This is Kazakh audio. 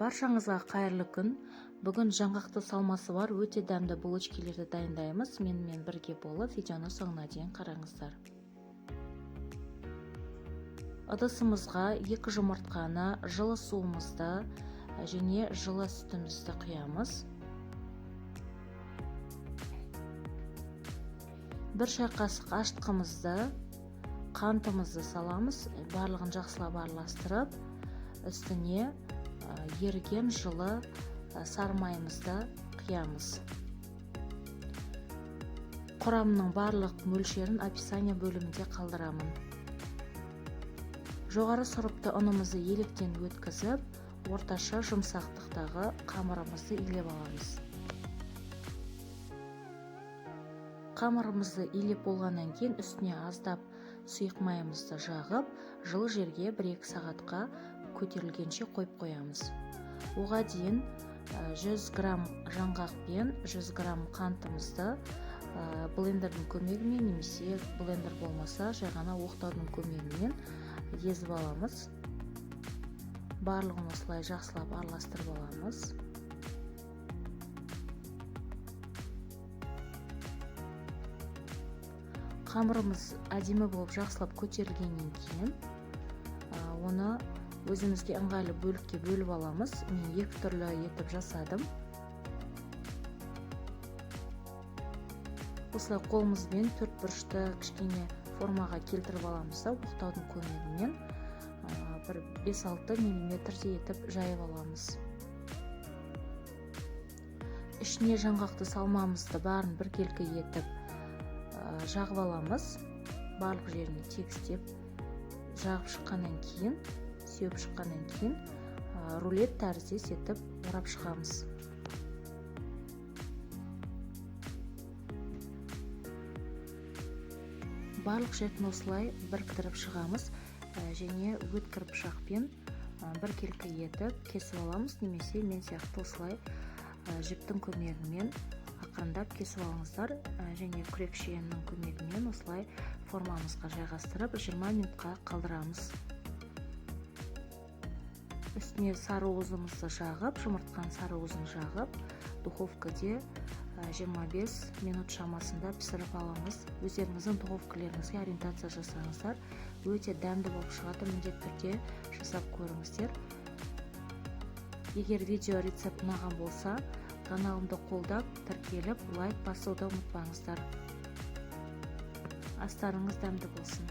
Баршаңызға қайырлы күн. Бүгін жаңғақты салмасы бар өте дәмді булочкилерді дайындаймыз. Менімен бірге болып видеоны соңына дейін қараңыздар. Ыдысымызға 2 жұмыртқаны, жылы суымызды және жылы сүтімізді құямыз. 1 шай қасық ашытқымызды, қантымызды саламыз. Барлығын жақсылап араластырып, үстіне еріген жылы сары майымызды құямыз. Құрамының барлық мөлшерін описание бөлімінде қалдырамын. Жоғары сұрыпты ұнымызды електен өткізіп, орташа жұмсақтықтағы қамырымызды илеп аламыз. Қамырымызды илеп болғаннан кейін үстіне аздап сұйық майымызды жағып, жылы жерге 1-2 сағатқа көтерілгенше қойып қоямыз. Оған дейін 100 грамм жаңғақ пен 100 грамм қантымызды блендердің көмегімен, немесе блендер болмаса, жай ғана оқтаудың көмегімен езіп аламыз. Барлығын осылай жақсылап араластырып аламыз. Қамырымыз әдемі болып жақсылап көтерілгеннен кейін оны өзімізге ыңғайлы бөлікке бөліп аламыз. Мен 2 түрлі етіп жасадым. Осылай қолымызбен 4 бұрышты кішкене формаға келтіріп аламыз да, оқтаудың көмегімен 5-6 мм-дей етіп жайып аламыз. Ішіне жаңғақты салмамызды барын біркелкі етіп жағып аламыз. Барлық жеріне тегістеп жағып шыққаннан кейін, сеуіп шыққаннан кейін рулет тәріздес етіп орап шығамыз. Барлық жерін осылай біріктіріп шығамыз және өткір пышақпен біркелкі етіп кесіп аламыз, немесе мен сияқты осылай жіптің көмегімен ақырындап кесіп алыңыздар және күрек шиенінің көмегімен осылай формамызға жайғастырып 20 минутқа қалдырамыз. Үстіне сары уызымызды жағып, жұмыртқаның сары уызын жағып, духовкада 25 минут шамасында пісіріп аламыз. Өздеріңіздің духовкаларыңызға ориентация жасаңыздар. Өте дәмді болып шығады, міндетті түрде жасап көріңіздер. Егер видео рецепт ұнаған болса, каналымды қолдап, тіркеліп, лайк басуды ұмытпаңыздар. Астарыңыз дәмді болсын.